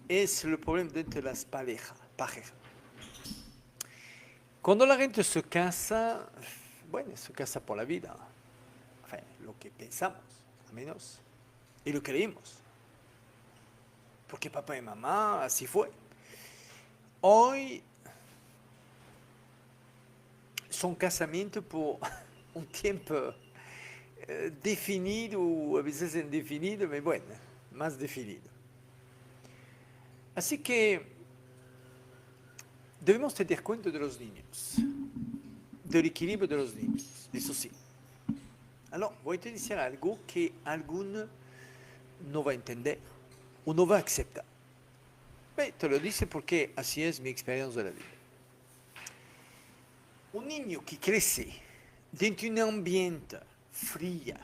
es el problema entre las parejas. Cuando la gente se casa, bueno, se casa por la vida. Enfin, lo que pensamos, al menos, y lo creímos. Porque papá y mamá así fue. Hoy son casamientos por un tiempo definido, o a veces indefinido, pero bueno, más definido. Así que debemos tener cuenta de los niños, del equilibrio de los niños, eso sí. Alors, voy a decir algo que alguno no va a entender o no va a aceptar. Pero te lo dice porque así es mi experiencia de la vida. Un niño que crece dentro de un ambiente frío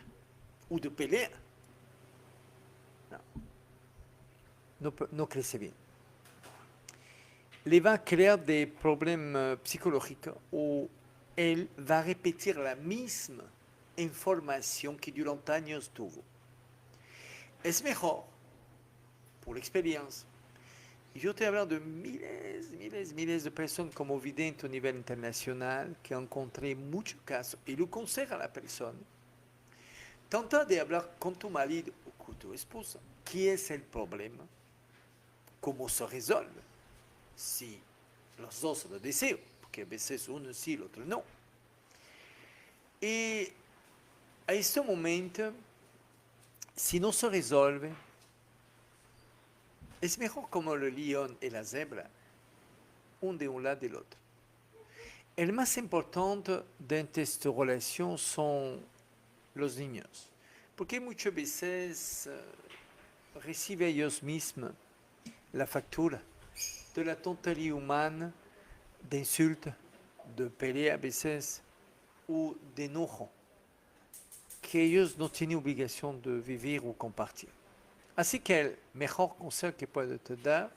o de pelea, no crece bien. Le va a crear des problèmes psychologiques où él va a repetir la misma información que durante años tuvo. Es mejor, por experiencia, y yo te hablo de miles de personas como vidente a nivel internacional que encontré muchos casos y lo aconseja a la persona. Trata de hablar con tu marido o con tu esposa. ¿Qué es el problema? ¿Cómo se resuelve? Si los dos lo desean, porque a veces uno sí, el otro no. Y a este momento, si no se resuelve, es mejor como el león y la cebra, uno de un lado y del otro. El más importante de esta relación son los niños, porque muchas veces reciben ellos mismos la factura de la tontería humana, de insultos, de pelea a veces, o de enojo, que ellos no tienen obligación de vivir o compartir. Así que el mejor consejo que puedo te dar,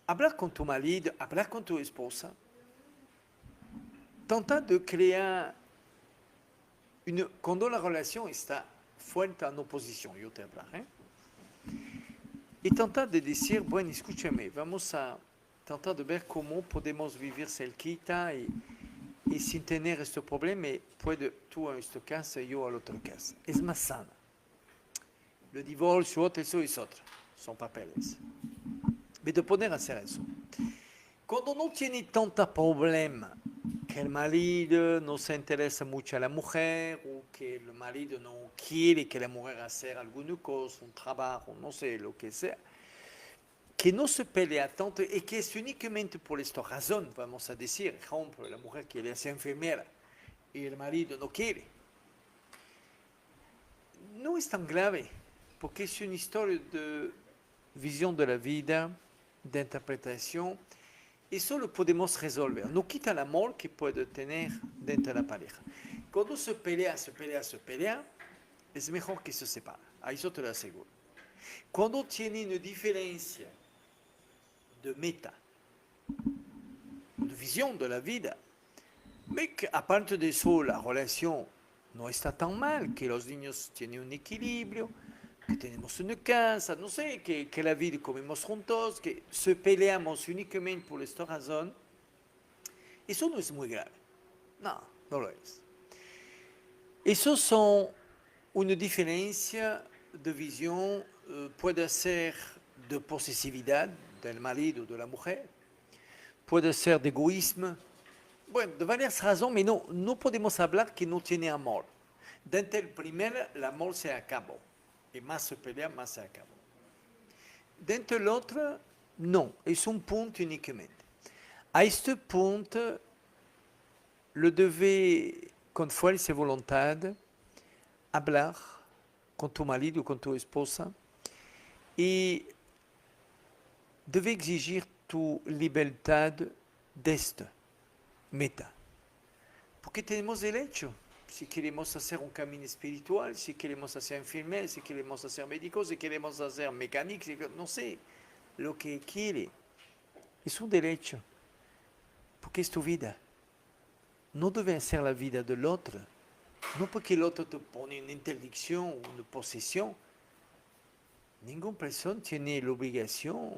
hablar con tu marido, hablar con tu esposa, trata de crear cuando la relación está fuerte en oposición, yo te hablaré, y trata de decir, bueno, escúchame, vamos a tratar de ver cómo podemos vivir cerquita y sin tener este problema, puede tú en esta casa y yo a la otra casa. Es más sana. El divorcio, eso es otro, son papeles. Pero de poder hacer eso. Cuando no tiene tanto problema, que el marido no se interesa mucho a la mujer, o que el marido no quiere que la mujer haga alguna cosa, un trabajo, no sé, lo que sea, que no se pelea tanto y que es únicamente por esta razón, vamos a decir, ejemplo, la mujer quiere ser enfermera y el marido no quiere. No es tan grave, porque es una historia de visión de la vida, de interpretación, y solo podemos resolver. No quita el amor que puede tener dentro de la pareja. Cuando se pelea, es mejor que se separe. A eso te lo aseguro. Cuando tiene una diferencia de meta, de visión de la vida, pero que aparte de eso la relación no está tan mal, que los niños tienen un equilibrio, que tenemos una casa, no sé, que la vida comemos juntos, que se peleamos únicamente por esta razón, eso no es muy grave. No, no lo es. Eso son una diferencia de visión, puede ser de posesividad del marido o de la mujer, puede ser de egoísmo, bueno, de varias razones, pero no podemos hablar que no tiene amor. Dentro del primero, el amor se acabó. Y más se pelea, más se acabó. Dentro del otro, no, es un punto únicamente. A este punto, lo debe, con fuerza y voluntad, hablar con tu marido, con tu esposa, y debe exigir tu libertad de esta meta. Porque tenemos derecho. Si queremos hacer un camino espiritual, si queremos hacer enfermería, si queremos hacer médicos, si queremos hacer mecánicos, no sé, lo que quiere. Es un derecho. Porque es tu vida. No debe ser la vida del otro. No porque el otro te pone una interdicción, una posesión. ninguna persona tiene la obligación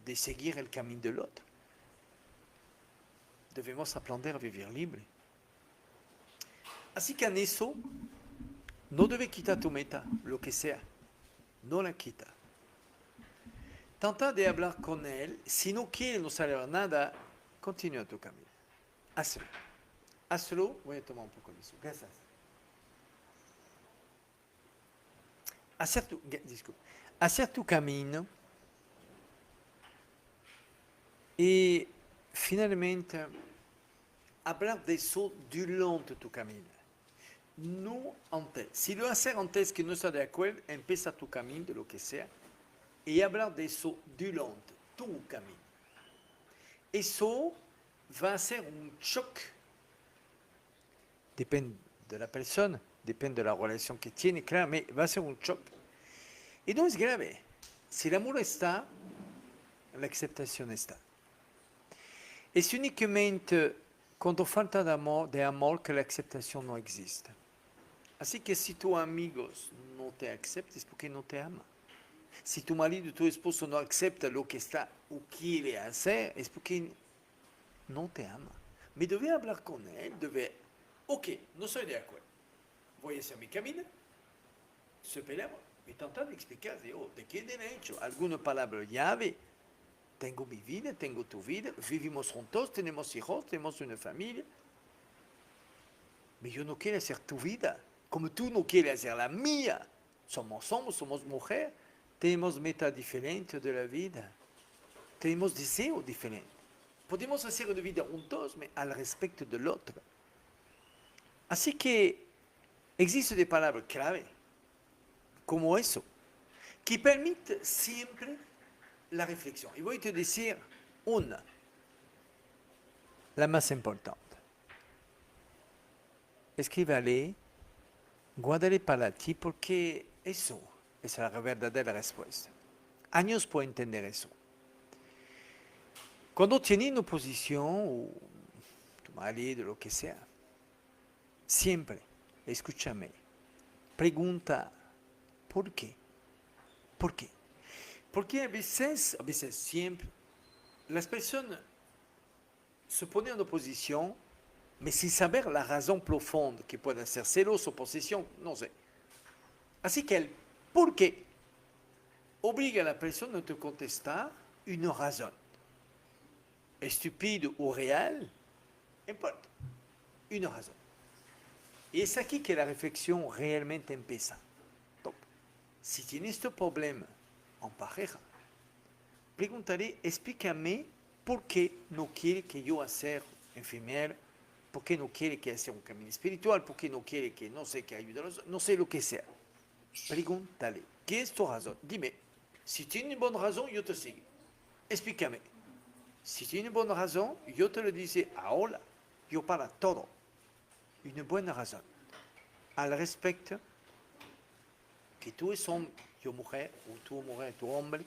de seguir el camino del otro. Debemos aprender a vivir libre. Así que en eso, no debes quitar tu meta, lo que sea. No la quita. Trata de hablar con él. Si no quiere no saber nada, continúa tu camino. Hazlo. Hazlo. Voy a tomar un poco de eso. Gracias. Hacer tu camino y finalmente hablar de eso durante tu camino. No antes. Si lo haces antes que no estás de acuerdo, empieza tu camino de lo que sea y hablar de eso durante tu camino. Eso va a ser un choc. Depende de la persona, depende de la relación que tiene, claro, mais va a ser un choc. Y no es grave. Si el amor está, la aceptación está. Es únicamente cuando falta de amor que la aceptación no existe. Así que si tus amigos no te aceptan, es porque no te aman. Si tu marido, tu esposo no acepta lo que está o quiere hacer, es porque no te ama. Me debes hablar con él, ok, no soy de acuerdo. Voy a hacer mi camino, se peleamos. Me tratar de explicar, de qué derecho, alguna palabra llave. Tengo mi vida, tengo tu vida, vivimos juntos, tenemos hijos, tenemos una familia. Pero yo no quiero hacer tu vida, como tú no quieres hacer la mía. Somos mujer, tenemos metas diferentes de la vida, tenemos deseos diferentes. Podemos hacer una vida juntos, pero al respecto del otro. Así que existen de palabras clave, como eso, que permite siempre la reflexión. Y voy a te decir una, la más importante. Escríbale, guárdale para ti, porque eso es la verdadera respuesta. Años por entender eso. Cuando tienes una posición, o tu marido, lo que sea, siempre, escúchame, pregunta, ¿por qué? ¿Por qué? Porque a veces siempre, las personas se ponen en oposición, mais sin saber la razón profunda, que puede ser celos o posesión, no sé. Así que el por qué obliga a la persona a te contestar una razón. Estúpido o real, importa, una razón. Y es aquí que la reflexión realmente empieza. Entonces, si tienes este problema en pareja, preguntaré, explícame por qué no quiere que yo hacer enfermera, por qué no quiere que hacer un camino espiritual, por qué no quiere que no sé qué ayude a los, no sé lo que sea. Pregúntale, ¿qué es tu razón? Dime, si tiene una buena razón, yo te sigo. Explícame. Si tiene buena razón, yo te lo dice ahora, yo para todo. Una buena razón. Al respecto, que tú es hombre, yo mujer, o tú mujer, tú hombre.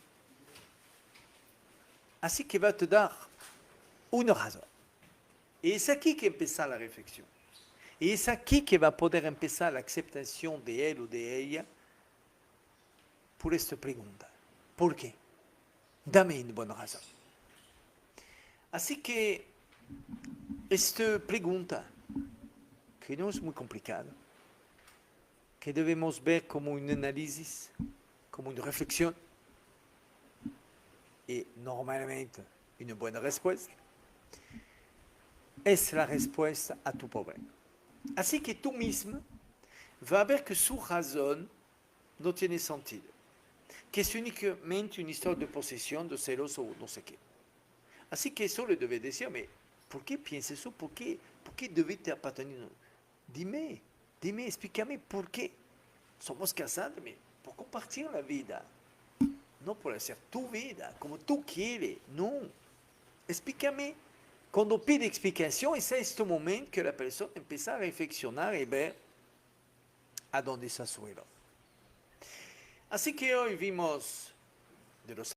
Así que va a te dar una razón. Y es aquí que empieza la reflexión. Y es aquí que va a poder empezar la aceptación de él o de ella por esta pregunta. ¿Por qué? Dame una buena razón. Así que esta pregunta, que no es muy complicada, que debemos ver como un análisis, como una reflexión, y normalmente una buena respuesta, es la respuesta a tu problema. Así que tú mismo vas a ver que su razón no tiene sentido, que es únicamente una historia de posesión, de celos o no sé qué. Así que eso le debe decir, mais ¿por qué piensas eso? ¿Por qué debe te appartenir? Dime, explícame por qué. Somos casados, mais por compartir la vida, no por hacer tu vida como tú quieres, no. Explícame. Cuando pide explicación, es este momento que la persona empieza a reflexionar y ver a dónde está su error. Así que hoy vimos de los